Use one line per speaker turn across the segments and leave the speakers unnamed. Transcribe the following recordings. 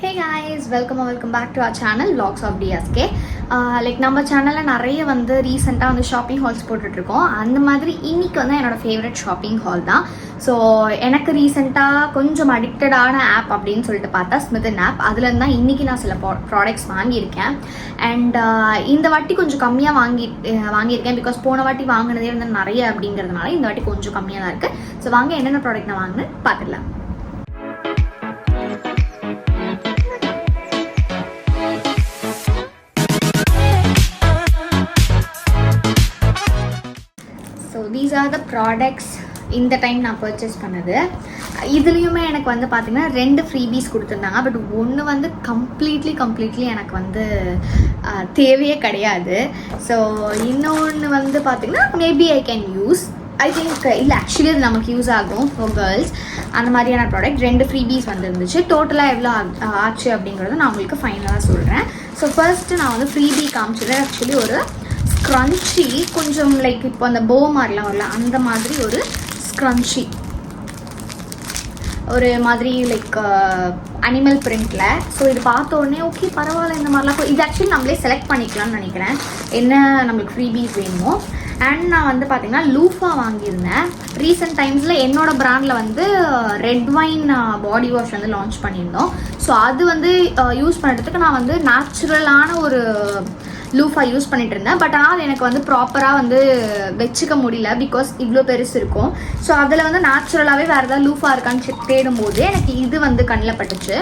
Hey guys, welcome back to our channel Vlogs of DSK. நம்ம சேனலில் நிறைய வந்து ரீசெண்டாக வந்து ஷாப்பிங் ஹால்ஸ் போட்டுட்ருக்கோம். அந்த மாதிரி இன்றைக்கி வந்து என்னோடய ஃபேவரட் ஷாப்பிங் ஹால் தான். ஸோ எனக்கு ரீசெண்டாக கொஞ்சம் அடிக்டடான ஆப் அப்படின்னு சொல்லிட்டு பார்த்தா ஸ்மிதன் ஆப். அதுலேருந்து தான் இன்றைக்கி நான் சில ப்ராடக்ட்ஸ் வாங்கியிருக்கேன். அண்ட் இந்த வாட்டி கொஞ்சம் கம்மியாக வாங்கியிருக்கேன். பிகாஸ் போன வாட்டி வாங்கினதே வந்து நிறைய அப்படிங்கிறதுனால இந்த வாட்டி கொஞ்சம் கம்மியாக தான் இருக்குது. ஸோ வாங்க என்னென்ன ப்ராடக்ட் நான் வாங்கினேன் பார்த்துடலாம். These are the products இந்த டைம் நான் பர்ச்சேஸ் பண்ணது. இதுலேயுமே எனக்கு வந்து பார்த்திங்கன்னா 2 ஃப்ரீபீஸ் கொடுத்துருந்தாங்க. பட் ஒன்று வந்து கம்ப்ளீட்லி எனக்கு வந்து தேவையே கிடையாது. ஸோ இன்னொன்று வந்து பார்த்திங்கன்னா maybe I can use. I think இல்லை, ஆக்சுவலி அது நமக்கு யூஸ் ஆகும் ஃபார் கேர்ள்ஸ். அந்த மாதிரியான ப்ராடக்ட் 2 ஃப்ரீபீஸ் வந்துருந்துச்சு. டோட்டலாக எவ்வளோ ஆச்சு அப்படிங்கிறத நான் உங்களுக்கு ஃபைனலாக சொல்கிறேன். ஸோ ஃபர்ஸ்ட்டு நான் வந்து ஃப்ரீபீ காமிச்சது ஆக்சுவலி ஒரு ஸ்க்ரன்ச்சி, கொஞ்சம் லைக் இப்போ அந்த போ மாதிரிலாம் வரல, அந்த மாதிரி ஒரு ஸ்க்ரன்ச்சி, ஒரு மாதிரி லைக் அனிமல் பிரிண்டில். ஸோ இது பார்த்த உடனே ஓகே பரவாயில்ல, இந்த மாதிரிலாம் இது ஆக்சுவலி நம்மளே செலக்ட் பண்ணிக்கலாம்னு நினைக்கிறேன் என்ன நம்மளுக்கு ஃப்ரீபீஸ் வேணுமோ. அண்ட் நான் வந்து பார்த்திங்கன்னா லூஃபா வாங்கியிருந்தேன். ரீசெண்ட் டைம்ஸில் என்னோட பிராண்டில் வந்து ரெட் வைன் பாடி வாஷ் வந்து லான்ச் பண்ணியிருந்தோம். ஸோ அது வந்து யூஸ் பண்ணுறதுக்கு நான் வந்து நேச்சுரலான ஒரு லூஃபா யூஸ் பண்ணிட்டு இருந்தேன். பட் ஆனால் அது எனக்கு வந்து ப்ராப்பராக வந்து வச்சுக்க முடியல, பிகாஸ் இவ்வளோ பெருசு இருக்கும். ஸோ அதில் வந்து நேச்சுரலாகவே வேறு ஏதாவது லூஃபா இருக்கான்னு தேடும்போது எனக்கு இது வந்து கண்ணில் பட்டுச்சு.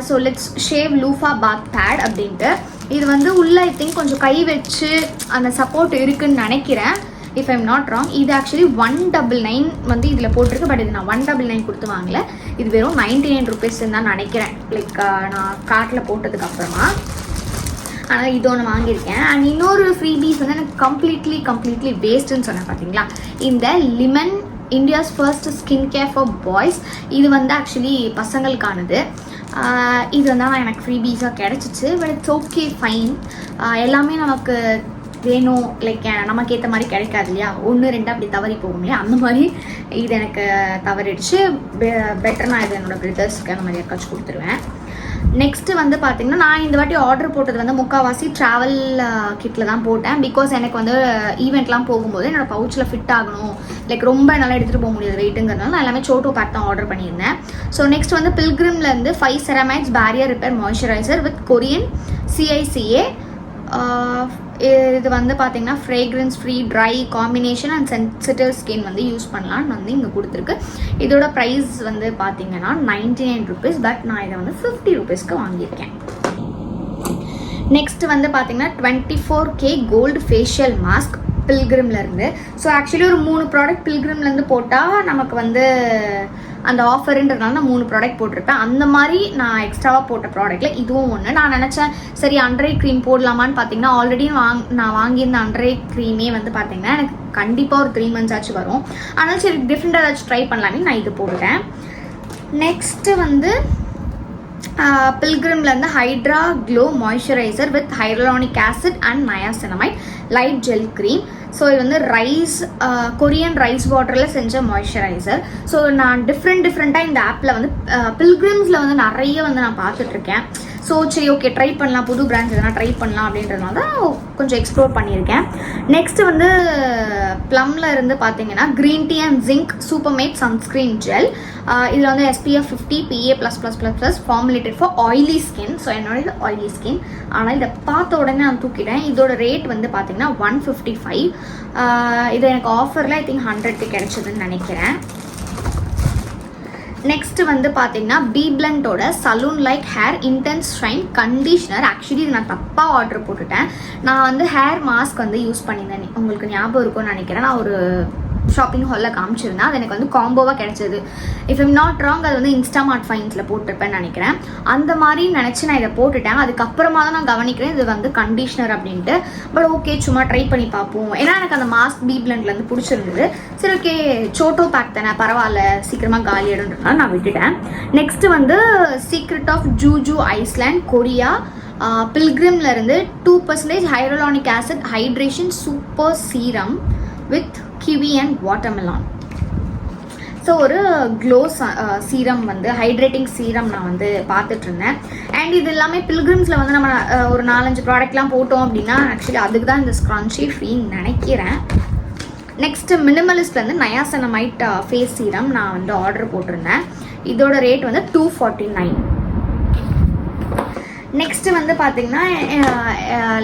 So let's shave loofah bath pad அப்படின்ட்டு. இது வந்து உள்ளே ஐ திங்க் கொஞ்சம் கை வச்சு அந்த சப்போர்ட் இருக்குதுன்னு நினைக்கிறேன், இஃப் ஐம் நாட் ராங். இது ஆக்சுவலி 199 வந்து இதில் போட்டிருக்கு. பட் இது நான் 199 கொடுத்து வாங்கல, இது வெறும் 99 ருபீஸ்ன்னு தான் நினைக்கிறேன், லைக் நான் கார்ட்டில் போட்டதுக்கு அப்புறமா. ஆனால் இது ஒன்று வாங்கியிருக்கேன். அண்ட் இன்னொரு ஃப்ரீபீஸ் வந்து எனக்கு கம்ப்ளீட்லி வேஸ்ட்டுன்னு சொன்னேன் பார்த்தீங்களா, இந்த லிமன் India's first skin care for boys. இது வந்து ஆக்சுவலி பசங்களுக்கானது. இது வந்து எனக்கு ஃப்ரீபீஸாக கிடச்சிச்சு. But it's okay fine. எல்லாமே நமக்கு வேணும், லைக் நமக்கு ஏற்ற மாதிரி கிடைக்காது இல்லையா, 1-2 அப்படி தவறி போகும் இல்லையா, அந்த மாதிரி இது எனக்கு தவறிடுச்சு. பெட்டர் நான் இது என்னோடய பிரதர்ஸ்க்கு அந்த மாதிரி யாருக்காச்சும் கொடுத்துருவேன். நெக்ஸ்ட்டு வந்து பார்த்திங்கன்னா நான் இந்த வாட்டி ஆர்டர் போட்டது வந்து முக்கால்வாசி ட்ராவல் கிட்டில் தான் போட்டேன். பிகாஸ் எனக்கு வந்து ஈவெண்ட்லாம் போகும்போது என்னோடய பவுச்சில் ஃபிட் ஆகணும், லைக் ரொம்ப நல்லா எடுத்துகிட்டு போக முடியாது வெயிட்டுங்கிறதுனால நான் எல்லாமே சோட்டோ பேக் தான் ஆர்டர் பண்ணியிருந்தேன். ஸோ நெக்ஸ்ட் வந்து பில்கிரிம்லேருந்து 5 ceramides barrier repair moisturiser with Korean CICA. இது வந்து பார்த்திங்கன்னா fragrance free dry combination and sensitive skin வந்து யூஸ் பண்ணலான்னு வந்து இங்கே கொடுத்துருக்கு. இதோட ப்ரைஸ் வந்து பார்த்திங்கன்னா 99 ருபீஸ். பட் நான் இதை வந்து 50 ருபீஸ்க்கு வாங்கியிருக்கேன். நெக்ஸ்ட் வந்து பார்த்திங்கன்னா 24K கோல்டு ஃபேஷியல் மாஸ்க் பில்கிரிம்லேருந்து. ஸோ ஆக்சுவலி ஒரு 3 ப்ராடக்ட் பில்கிரிம்லேருந்து போட்டால் நமக்கு வந்து அந்த ஆஃபருன்றதுனால நான் 3 ப்ராடக்ட் போட்டிருப்பேன். அந்த மாதிரி நான் எக்ஸ்ட்ராவாக போட்ட ப்ராடக்ட்டில் இதுவும் ஒன்று. நான் நினச்சேன் சரி அண்டர் ஐ க்ரீம் போடலாமான்னு பார்த்தீங்கன்னா ஆல்ரெடி நான் வாங்கியிருந்த அண்டர் ஐ க்ரீமே வந்து பார்த்தீங்கன்னா எனக்கு கண்டிப்பாக ஒரு 3 months ஆச்சு வரும். அதனால் சரி டிஃப்ரெண்ட்டாக ஏதாச்சும் ட்ரை பண்ணலான்னு நான் இது போடுறேன். நெக்ஸ்ட்டு வந்து பில்கிரிம்லேருந்து hydra glow moisturiser with hyaluronic acid and niacinamide light gel cream. So இது வந்து கொரியன் ரைஸ் வாட்டரில் செஞ்ச மாய்ஸ்சரைசர். ஸோ நான் டிஃப்ரெண்ட்டாக இந்த ஆப்பில் வந்து பில்கிரிம்ஸில் வந்து நிறைய வந்து நான் பார்த்துட்ருக்கேன். ஸோ சரி ஓகே ட்ரை பண்ணலாம், புது பிராண்ட்ஸ் எதனா ட்ரை பண்ணலாம் அப்படின்றதுனால தான் கொஞ்சம் எக்ஸ்ப்ளோர் பண்ணியிருக்கேன். நெக்ஸ்ட்டு வந்து ப்ளம்மில் இருந்து பார்த்தீங்கன்னா green tea and zinc super matte sunscreen gel. இதில் வந்து SPF 50 PA++++ formulated for oily skin. So என்னோட இது ஆயிலி ஸ்கின். ஆனால் இதை பார்த்த உடனே நான் தூக்கிட்டேன். இதோட ரேட் வந்து பார்த்தீங்கன்னா 155. இது எனக்கு ஆஃபரில் ஐ திங்க் 100க்கு கிடைச்சதுன்னு நினைக்கிறேன். நெக்ஸ்ட்டு வந்து பார்த்தீங்கன்னா BBluntோட salon like hair intense shine conditioner. Actually இது நான் தப்பாக ஆர்டர் போட்டுட்டேன். நான் வந்து ஹேர் மாஸ்க் வந்து யூஸ் பண்ணியிருந்தேன், உங்களுக்கு ஞாபகம் இருக்கும்னு நினைக்கிறேன். நான் ஒரு ஷாப்பிங் ஹாலில் காமிச்சிருந்தேன். அது எனக்கு வந்து காம்போவாக கிடைச்சது. இஃப் ஐம் நாட் ராங் அது வந்து இன்ஸ்டாமார்ட் ஃபைன்ஸில் போட்டிருப்பேன்னு நினைக்கிறேன். அந்த மாதிரி நினச்சி நான் இதை போட்டுட்டேன். அதுக்கப்புறமா தான் நான் கவனிக்கிறேன் இது வந்து கண்டிஷ்னர் அப்படின்ட்டு. பட் ஓகே சும்மா ட்ரை பண்ணி பார்ப்போம். ஏன்னா எனக்கு அந்த மாஸ்க் BBluntலேருந்து பிடிச்சிருந்தது. சரி ஓகே சோட்டோ பேக் தானே பரவாயில்ல சீக்கிரமாக காலியாடுன்றதுனால நான் விட்டுட்டேன். நெக்ஸ்ட்டு வந்து secret of Jeju Iceland Korea பில்கிரிம்லேருந்து 2% hyaluronic acid hydration super serum with kiwi and watermelon. So ஒரு க்ளோ சீரம் வந்து ஹைட்ரேட்டிங் சீரம் நான் வந்து பார்த்துட்டு இருந்தேன். அண்ட் இது எல்லாமே பில்கிரிம்ஸில் வந்து நம்ம ஒரு 4-5 ப்ராடக்ட்லாம் போட்டோம் அப்படின்னா ஆக்சுவலி அதுக்கு தான் இந்த ஸ்க்ரன்ச்சி ஃப்ரீன்னு நினைக்கிறேன். நெக்ஸ்ட்டு மினிமலிஸ்ட்லேருந்து நயாசனமைட் ஃபேஸ் சீரம் நான் வந்து ஆர்டர் போட்டிருந்தேன். இதோட ரேட் வந்து 249. நெக்ஸ்ட்டு வந்து பார்த்தீங்கன்னா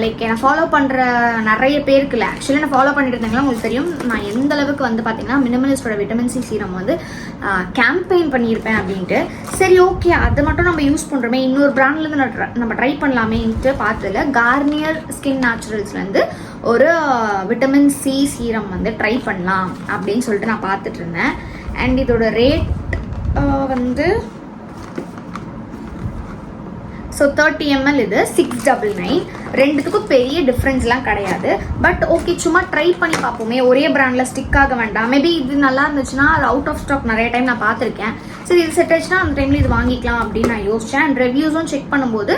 லைக் என்னை ஃபாலோ பண்ணுற நிறைய பேருக்கு இல்லை, ஆக்சுவலி நான் ஃபாலோ பண்ணிட்டு இருந்தீங்களா உங்களுக்கு தெரியும் நான் எந்த அளவுக்கு வந்து பார்த்தீங்கன்னா மினிமலிஸ்டோட விட்டமின் சி சீரம் வந்து கேம்பெயின் பண்ணியிருப்பேன் அப்படின்ட்டு. சரி ஓகே அதை மட்டும் நம்ம யூஸ் பண்ணுறோமே, இன்னொரு பிராண்ட்லேருந்து நம்ம ட்ரை பண்ணலாமேன்ட்டு பார்த்ததில்ல. கார்னியர் ஸ்கின் நேச்சுரல்ஸ்லேருந்து ஒரு விட்டமின் சி சீரம் வந்து ட்ரை பண்ணலாம் அப்படின்னு சொல்லிட்டு நான் பார்த்துட்டு இருந்தேன். அண்ட் இதோட ரேட் வந்து ஸோ 30 ml இது 699. ரெண்டுத்துக்கும் பெரிய டிஃப்ரென்ஸ்லாம் கிடையாது. பட் ஓகே சும்மா ட்ரை பண்ணி பார்ப்போமே, ஒரே பிராண்டில் ஸ்டிக் ஆக வேண்டாம். மேபி இது நல்லா இருந்துச்சுன்னா அது அவுட் ஆஃப் ஸ்டாக் நிறைய டைம் நான் பார்த்துருக்கேன். சரி இது செட் ஆச்சுன்னா அந்த டைமில் இது வாங்கிக்கலாம் அப்படின்னு நான் யோசித்தேன். அண்ட் ரிவ்யூஸும் செக் பண்ணும்போது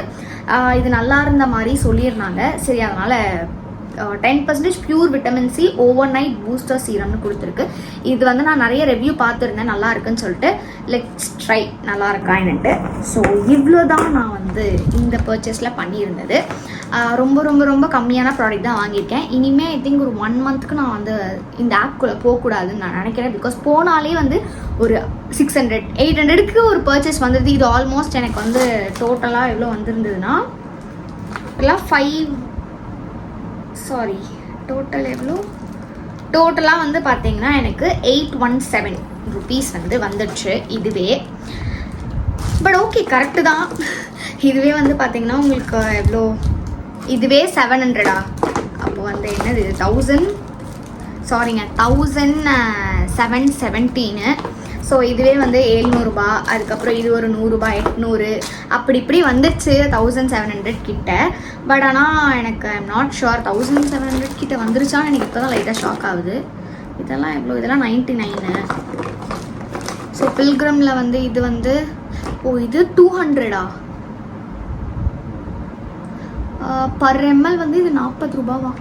இது நல்லா இருந்த மாதிரி சொல்லியிருந்தாங்க. சரி அதனால் 10% pure vitamin C overnight booster சீரம்னு கொடுத்துருக்கு. இது வந்து நான் நிறைய ரிவ்யூ பார்த்துருந்தேன் நல்லா இருக்குன்னு சொல்லிட்டு. லெட்ஸ் ட்ரை நல்லா இருக்கா என்னட்டு. ஸோ இவ்வளோ தான் நான் வந்து இந்த பர்ச்சேஸில் பண்ணியிருந்தது. ரொம்ப ரொம்ப ரொம்ப கம்மியான ப்ராடக்ட் தான் வாங்கியிருக்கேன். இனிமேல் ஐ திங்க் ஒரு 1 மந்த்துக்கு நான் வந்து இந்த ஆப்குள்ளே போகக்கூடாதுன்னு நான் நினைக்கிறேன். பிகாஸ் போனாலே வந்து ஒரு 600-800க்கு ஒரு பர்ச்சேஸ் வந்துடுது. இது ஆல்மோஸ்ட் எனக்கு வந்து டோட்டலாக எவ்வளோ வந்திருந்ததுன்னா டோட்டல் எவ்வளோ டோட்டலாக வந்து பார்த்தீங்கன்னா எனக்கு 817 rupees வந்து வந்துடுச்சு இதுவே. பட் ஓகே கரெக்டு தான். இதுவே வந்து பார்த்தீங்கன்னா உங்களுக்கு எவ்வளோ, இதுவே 700 அப்போ வந்து என்னது 1717. ஸோ இதுவே வந்து 700 ரூபாய், அதுக்கப்புறம் இது ஒரு 100 ரூபாய் 800 அப்படி இப்படி வந்துடுச்சு 1700 கிட்ட. பட் ஆனால் எனக்கு ஐம் நாட் ஷுர் 1700 கிட்ட வந்துருச்சான்னு எனக்கு இப்போ தான் லைட்டாக ஷாக் ஆகுது. இதெல்லாம் எவ்வளோ, இதெல்லாம் 99. ஸோ பில்கிரமில் வந்து இது வந்து இது 200 பர் ml வந்து இது 40 ரூபாவா.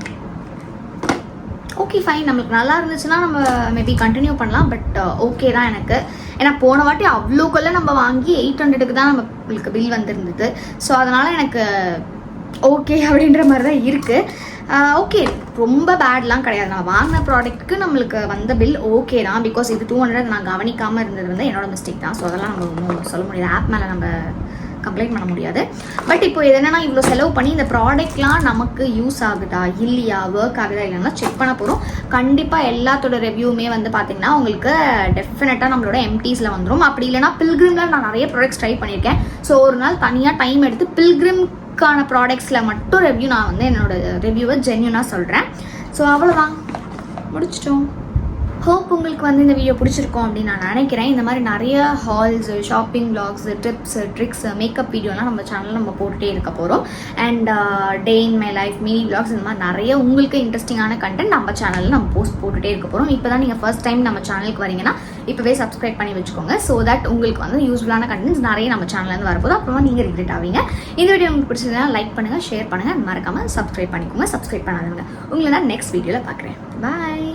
ஓகே ஃபைன், நம்மளுக்கு நல்லா இருந்துச்சுன்னா நம்ம மேபி கண்டினியூ பண்ணலாம். பட் ஓகே தான் எனக்கு. ஏன்னா போன வாட்டி அவ்வளோக்குள்ள நம்ம வாங்கி 800க்கு தான் நம்மளுக்கு பில் வந்துருந்தது. ஸோ அதனால் எனக்கு ஓகே அப்படின்ற மாதிரி தான் இருக்குது. ஓகே ரொம்ப பேட்லாம் கிடையாது. நான் வாங்கின ப்ராடக்ட்டுக்கு நம்மளுக்கு வந்த பில் ஓகே தான். பிகாஸ் இது 200 நான் கவனிக்காமல் இருந்தது வந்து என்னோட மிஸ்டேக் தான். ஸோ அதெல்லாம் நம்ம ஒன்றும் சொல்ல முடியாது, ஆப் மேலே நம்ம கம்ப்ளைண்ட் பண்ண முடியாது. பட் இப்போ என்னன்னா இவ்வளோ செலவு பண்ணி இந்த ப்ராடக்ட்லாம் நமக்கு யூஸ் ஆகுதா இல்லையா, ஒர்க் ஆகுதா இல்லைன்னா செக் பண்ண போகிறோம். கண்டிப்பாக எல்லாத்தோட ரிவ்யூமே வந்து பார்த்தீங்கன்னா உங்களுக்கு டெஃபினட்டாக நம்மளோட எம்டிஸில் வந்துடும். அப்படி இல்லைனா பில்கிரிமில் நான் நிறைய ப்ராடக்ட்ஸ் ட்ரை பண்ணியிருக்கேன். ஸோ ஒரு நாள் தனியாக டைம் எடுத்து பில்கிரிம்க்கான ப்ராடக்ட்ஸில் மட்டும் ரிவ்யூ நான் வந்து என்னோட ரிவ்யூவை ஜென்யூனாக சொல்கிறேன். ஸோ அவ்வளோதான், முடிச்சிட்டோம். ஹோப் உங்களுக்கு வந்து இந்த வீடியோ பிடிச்சிருக்கோம் அப்படின்னு நான் நினைக்கிறேன். இந்த மாதிரி நிறைய hauls, shopping vlogs, tips, tricks, makeup வீடியோலாம் நம்ம சேனலில் நம்ம போட்டுகிட்டே இருக்க போகிறோம். And day in my life, mini vlogs, இந்த மாதிரி நிறைய உங்களுக்கு இன்ட்ரெஸ்டிங்கான கண்டென்ட் நம்ம சேனலில் நம்ம போஸ்ட் போட்டுகிட்டே இருக்க போகிறோம். இப்போ தான் நீங்கள் ஃபர்ஸ்ட் டைம் நம்ம சேனலுக்கு வரீங்கன்னா இப்போவே சப்ஸ்கிரைப் பண்ணி வச்சுக்கோங்க. ஸோ தட் உங்களுக்கு வந்து யூஸ்ஃபுல்லான கண்டென்ட்ஸ் நிறைய நம்ம சேனல்லேருந்து வரப்போது. அப்புறமா நீங்கள் ரிக்ரெட் ஆவீங்க. இந்த வீடியோ உங்களுக்கு பிடிச்சதுன்னா லைக் பண்ணுங்கள், ஷேர் பண்ணுங்கள், மறக்காமல் சப்ஸ்கிரைப் பண்ணிக்கோங்க. சப்ஸ்கிரைப் பண்ணாதவங்க உங்களை நான் நெக்ஸ்ட் வீடியோவில் பார்க்குறேன். பாய்.